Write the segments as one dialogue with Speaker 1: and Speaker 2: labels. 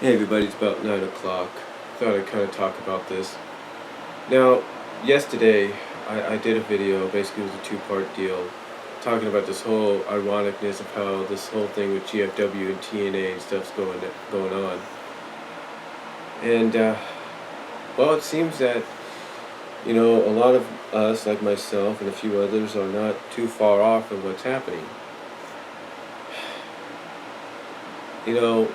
Speaker 1: Hey everybody, it's about 9 o'clock. Thought I'd kind of talk about this. Now, yesterday I did a video, basically it was a two-part deal, talking about this whole ironicness of how this whole thing with GFW and TNA and stuff's going on. And, well, it seems that, a lot of us, like myself and a few others, are not too far off of what's happening. You know,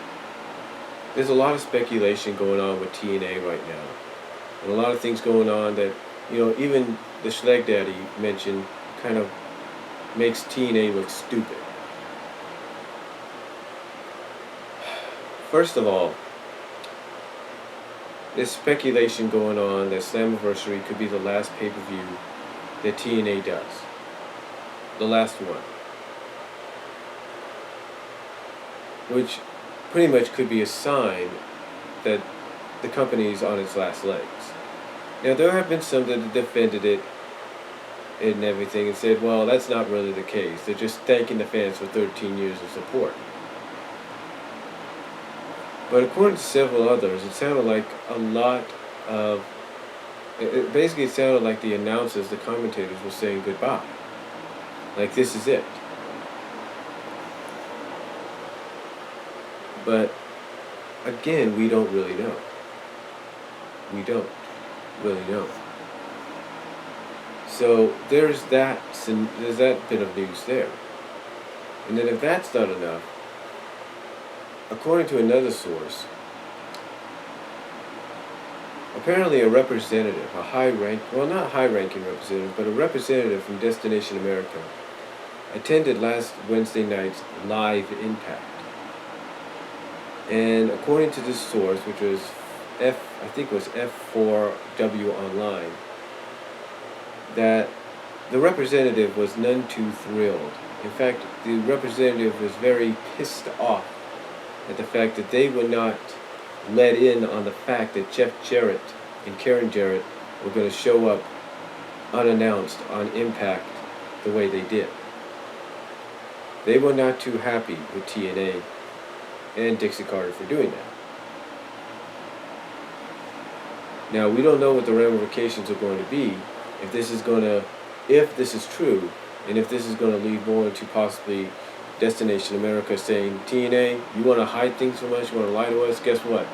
Speaker 1: there's a lot of speculation going on with TNA right now. And a lot of things going on that, even the Schleg Daddy mentioned kind of makes TNA look stupid. First of all, there's speculation going on that Slammiversary could be the last pay-per-view that TNA does. The last one. Which pretty much could be a sign that the company's on its last legs. Now, there have been some that have defended it and everything and said, well, that's not really the case. They're just thanking the fans for 13 years of support. But according to several others, it sounded like a lot of... Basically, it sounded like the announcers, the commentators, were saying goodbye. Like, this is it. But, again, we don't really know. We don't really know. So there's that bit of news there. And then if that's not enough, according to another source, apparently a representative, not high-ranking representative, but a representative from Destination America, attended last Wednesday night's live Impact. And according to this source, which was F4W Online, that the representative was none too thrilled. In fact, the representative was very pissed off at the fact that they were not let in on the fact that Jeff Jarrett and Karen Jarrett were going to show up unannounced on Impact the way they did. They were not too happy with TNA and Dixie Carter for doing that. Now, we don't know what the ramifications are going to be if this is true, and if this is going to lead more into possibly Destination America saying, TNA, you want to hide things from us, you want to lie to us, guess what?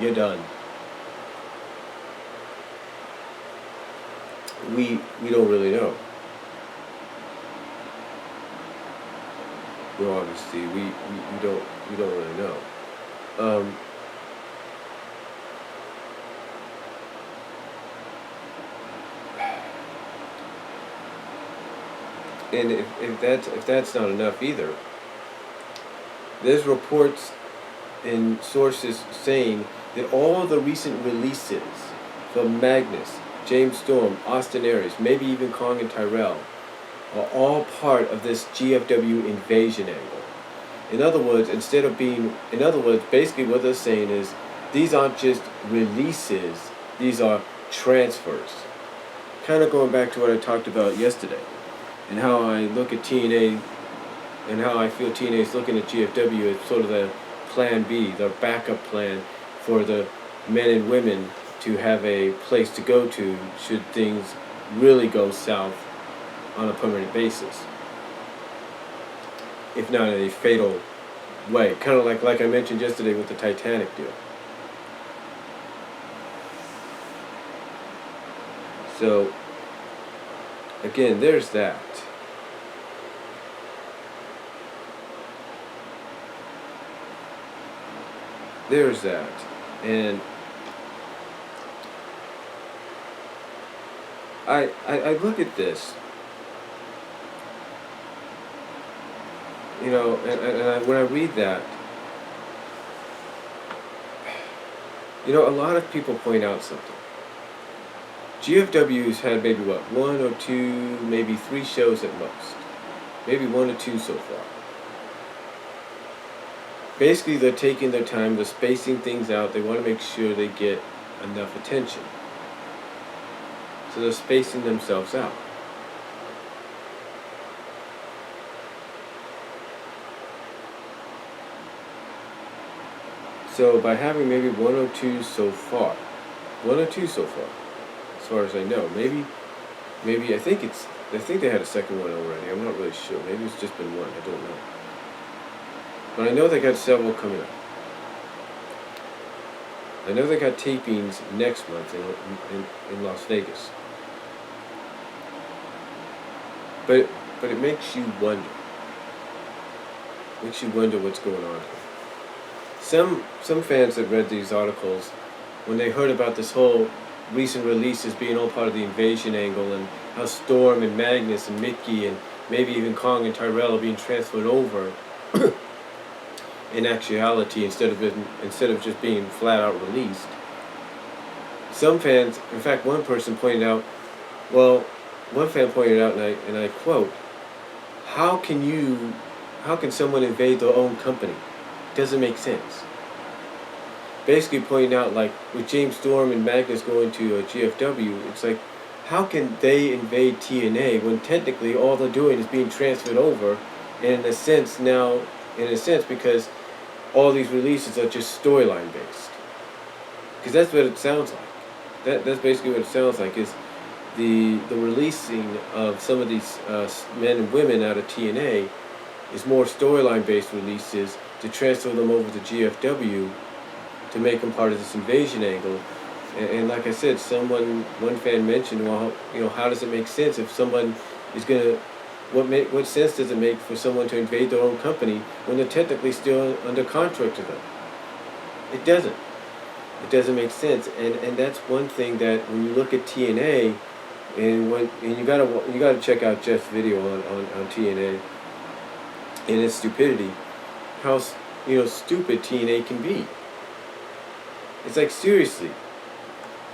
Speaker 1: You're done. We don't really know. Well, obviously, we don't really know. And if that's not enough either, there's reports and sources saying that all the recent releases from Magnus, James Storm, Austin Aries, maybe even Kong and Tyrell, are all part of this GFW Invasion angle. In other words, basically what they're saying is these aren't just releases, these are transfers. Kind of going back to what I talked about yesterday, and how I look at TNA, and how I feel TNA is looking at GFW as sort of the plan B, the backup plan for the men and women to have a place to go to should things really go south on a permanent basis, if not in a fatal way. Kind of like I mentioned yesterday with the Titanic deal. So, again, there's that. There's that. And I look at this, when I read that, a lot of people point out something. GFW's had maybe one or two, maybe three shows at most. Maybe one or two so far. Basically, they're taking their time, they're spacing things out, they want to make sure they get enough attention. So they're spacing themselves out. So by having maybe one or two so far, as far as I know, maybe I think they had a second one already. I'm not really sure. Maybe it's just been one. I don't know. But I know they got several coming up. I know they got tapings next month in Las Vegas. But it makes you wonder. Makes you wonder what's going on here. Some fans that read these articles, when they heard about this whole recent releases being all part of the invasion angle, and how Storm and Magnus and Mickey and maybe even Kong and Tyrell are being transferred over in actuality instead of just being flat out released. Some fans, in fact, one fan pointed out, and I quote, how can someone invade their own company? Doesn't make sense. Basically pointing out, like, with James Storm and Magnus going to GFW, it's like, how can they invade TNA when technically all they're doing is being transferred over, and in a sense, because all these releases are just storyline based. Because that's what it sounds like. That's basically what it sounds like, is the releasing of some of these men and women out of TNA is more storyline based releases to transfer them over to GFW to make them part of this invasion angle. And like I said, one fan mentioned, well, how does it make sense if someone is gonna, what sense does it make for someone to invade their own company when they're technically still under contract to them? It doesn't. It doesn't make sense, and that's one thing that when you look at TNA, and you gotta check out Jeff's video on TNA and its stupidity, how stupid TNA can be. It's like, seriously,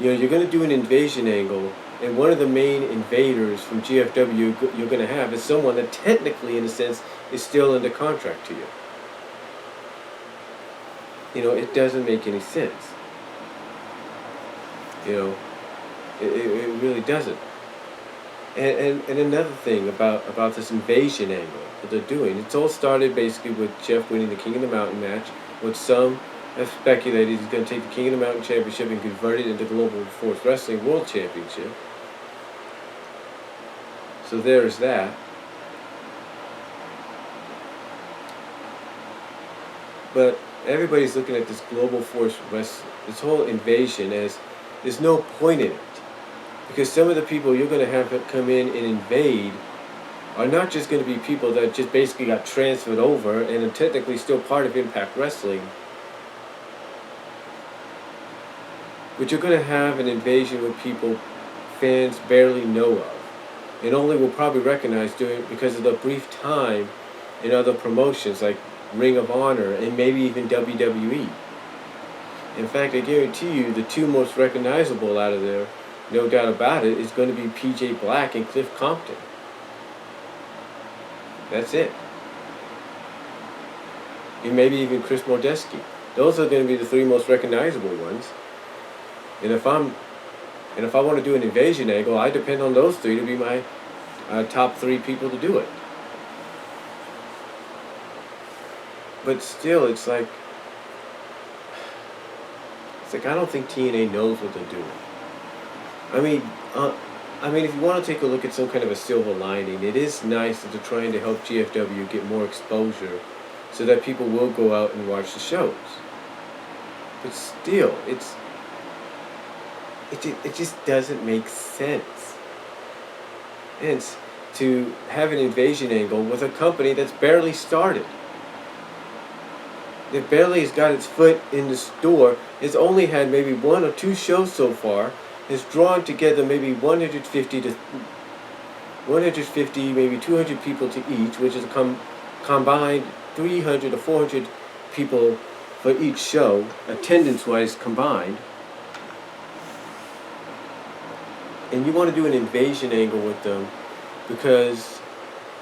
Speaker 1: you're gonna do an invasion angle, and one of the main invaders from GFW you're gonna have is someone that technically, in a sense, is still under contract to you. It doesn't make any sense. It really doesn't. And another thing about this invasion angle that they're doing, it's all started basically with Jeff winning the King of the Mountain match, which some have speculated he's going to take the King of the Mountain Championship and convert it into Global Force Wrestling World Championship. So there's that. But everybody's looking at this Global Force Wrestling, this whole invasion, as there's no point in it. Because some of the people you're going to have come in and invade are not just going to be people that just basically got transferred over and are technically still part of Impact Wrestling. But you're going to have an invasion with people fans barely know of, and only will probably recognize because of the brief time in other promotions like Ring of Honor and maybe even WWE. In fact, I guarantee you the two most recognizable out of there, no doubt about it, is going to be PJ Black and Cliff Compton. That's it. And maybe even Chris Mordesky. Those are going to be the three most recognizable ones. And if I want to do an invasion angle, I depend on those three to be my top three people to do it. But still, it's like I don't think TNA knows what they're doing. I mean, if you want to take a look at some kind of a silver lining, it is nice that they're trying to help GFW get more exposure so that people will go out and watch the shows. But still, it just doesn't make sense. Hence, to have an invasion angle with a company that's barely started. That barely has got its foot in the store. It's only had maybe one or two shows so far. Has drawn together maybe 150, maybe 200 people to each, which is a combined 300 or 400 people for each show, attendance-wise combined. And you want to do an invasion angle with them because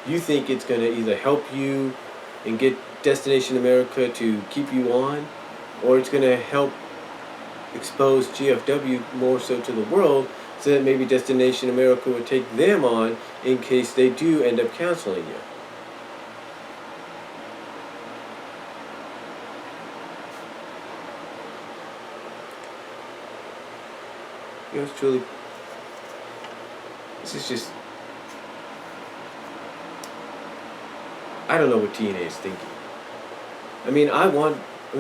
Speaker 1: you think it's going to either help you and get Destination America to keep you on, or it's going to help expose GFW more so to the world so that maybe Destination America would take them on in case they do end up canceling you. Yours truly. This is just. I don't know what TNA is thinking. I mean,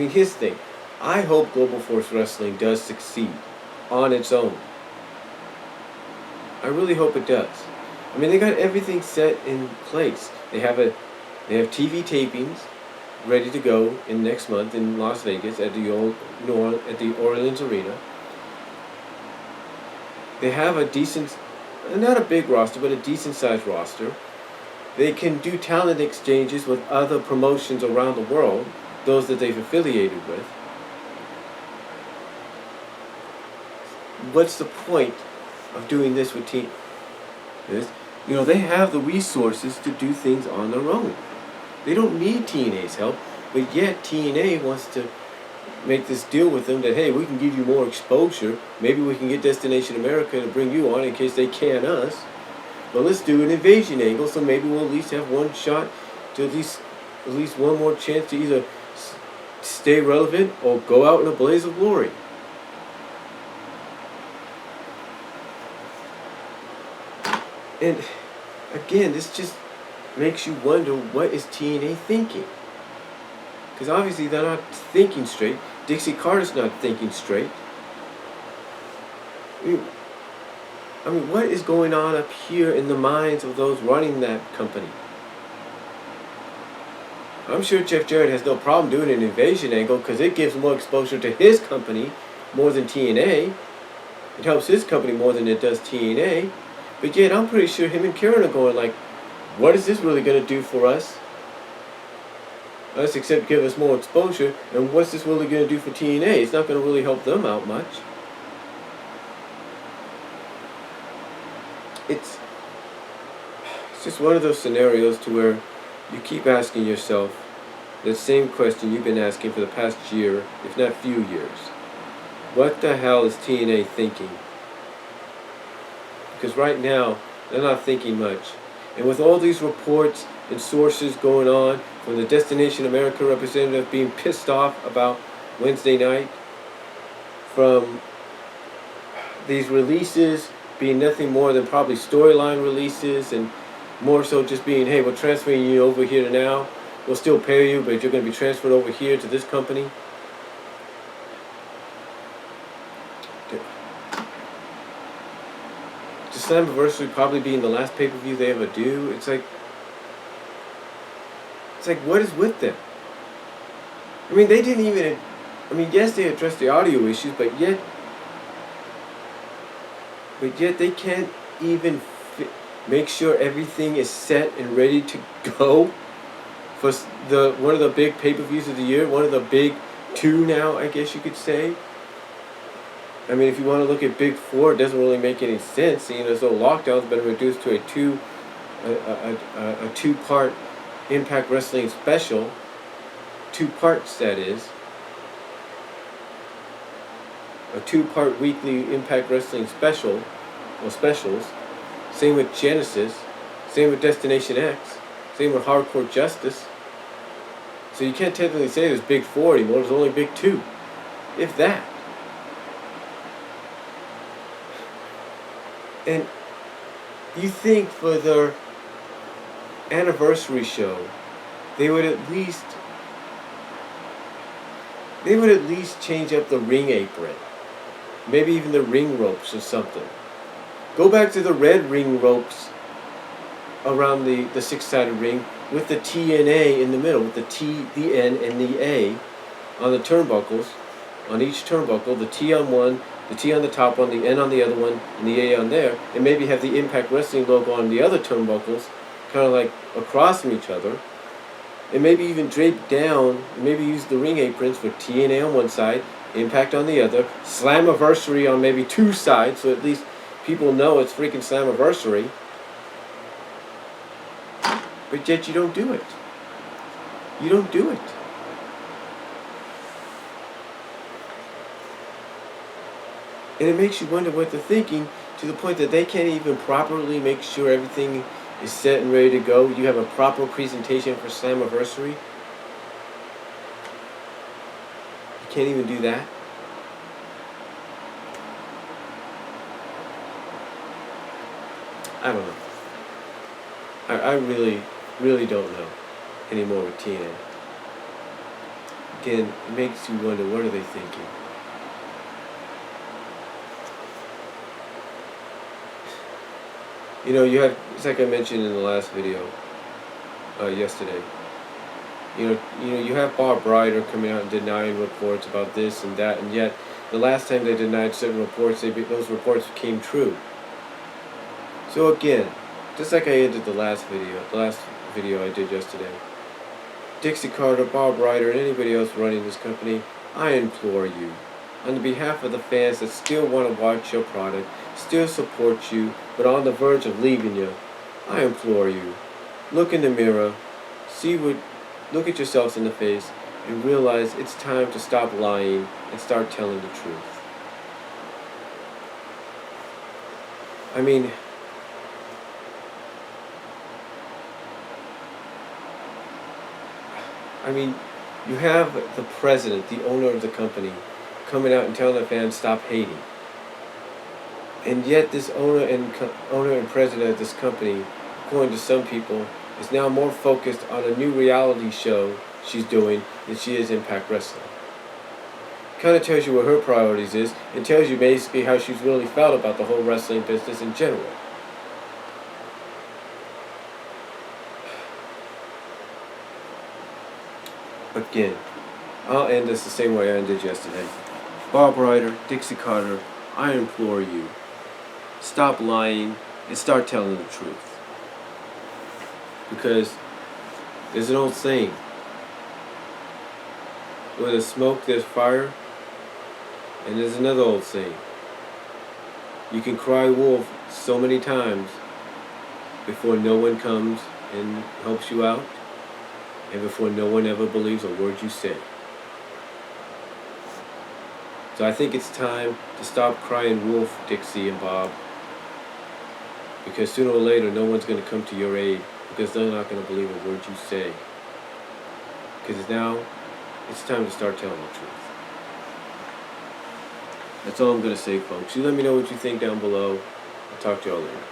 Speaker 1: here's the thing. I hope Global Force Wrestling does succeed on its own. I really hope it does. I mean, they got everything set in place. They have TV tapings ready to go in next month in Las Vegas at the Orleans Arena. They have a decent, not a big roster, but a decent sized roster. They can do talent exchanges with other promotions around the world, those that they've affiliated with. What's the point of doing this with TNA? They have the resources to do things on their own. They don't need TNA's help, but yet TNA wants to make this deal with them that, hey, we can give you more exposure. Maybe we can get Destination America to bring you on in case they can us. But let's do an invasion angle, so maybe we'll at least have one shot to at least one more chance to either stay relevant or go out in a blaze of glory. And again, this just makes you wonder, what is TNA thinking? Because obviously they're not thinking straight. Dixie Carter's not thinking straight. I mean, what is going on up here in the minds of those running that company? I'm sure Jeff Jarrett has no problem doing an invasion angle because it gives more exposure to his company more than TNA. It helps his company more than it does TNA. But yet, I'm pretty sure him and Karen are going like, what is this really going to do for us? Us except give us more exposure. And what's this really going to do for TNA? It's not going to really help them out much. It's just one of those scenarios to where you keep asking yourself the same question you've been asking for the past year, if not few years. What the hell is TNA thinking? Because right now, they're not thinking much. And with all these reports and sources going on, from the Destination America representative being pissed off about Wednesday night, from these releases being nothing more than probably storyline releases, and more so just being, hey, we're transferring you over here to now. We'll still pay you, but you're going to be transferred over here to this company. The Slammiversary probably being the last pay-per-view they ever do. It's like, what is with them? I mean, they didn't even, yes, they addressed the audio issues, but yet they can't even make sure everything is set and ready to go for one of the big pay-per-views of the year, one of the big two now, I guess you could say. I mean, if you want to look at Big Four, it doesn't really make any sense, seeing as though Lockdown's been reduced to a two-part Impact Wrestling special, 2 parts that is, a 2-part weekly Impact Wrestling special, or specials. Same with Genesis, same with Destination X, same with Hardcore Justice. So you can't technically say there's Big Four anymore, there's only Big Two, if that. And you think for their anniversary show, they would at least change up the ring apron. Maybe even the ring ropes or something. Go back to the red ring ropes around the 6-sided ring with the TNA in the middle, with the T, the N, and the A on the turnbuckles. On each turnbuckle, the T on one, the T on the top one, the N on the other one, and the A on there, and maybe have the Impact Wrestling logo on the other turnbuckles, kind of like across from each other, and maybe even drape down, and maybe use the ring aprons for TNA on one side, Impact on the other, Slammiversary on maybe 2 sides, so at least people know it's freaking Slammiversary. But yet you don't do it. You don't do it. And it makes you wonder what they're thinking, to the point that they can't even properly make sure everything is set and ready to go. You have a proper presentation for Slammiversary. You can't even do that. I don't know. I really, really don't know anymore with TNA. Again, it makes you wonder, what are they thinking? You know, you have, it's like I mentioned in the last video, yesterday. You have Bob Ryder coming out and denying reports about this and that, and yet the last time they denied certain reports, those reports became true. So again, just like I ended the last video I did yesterday, Dixie Carter, Bob Ryder, and anybody else running this company, I implore you, on the behalf of the fans that still want to watch your product, still support you, but on the verge of leaving you, I implore you, look in the mirror, look at yourselves in the face, and realize it's time to stop lying and start telling the truth. I mean, you have the president, the owner of the company, coming out and telling the fans stop hating. And yet this owner and president of this company, according to some people, is now more focused on a new reality show she's doing than she is Impact Wrestling. Kind of tells you what her priorities is, and tells you basically how she's really felt about the whole wrestling business in general. Again, I'll end this the same way I ended yesterday. Bob Ryder, Dixie Carter, I implore you, stop lying and start telling the truth. Because there's an old saying, where there's smoke, there's fire. And there's another old saying, you can cry wolf so many times before no one comes and helps you out, and before no one ever believes a word you say. So I think it's time to stop crying wolf, Dixie and Bob, because sooner or later no one's going to come to your aid, because they're not going to believe a word you say. Because now it's time to start telling the truth. That's all I'm going to say, folks. You let me know what you think down below. I'll talk to y'all later.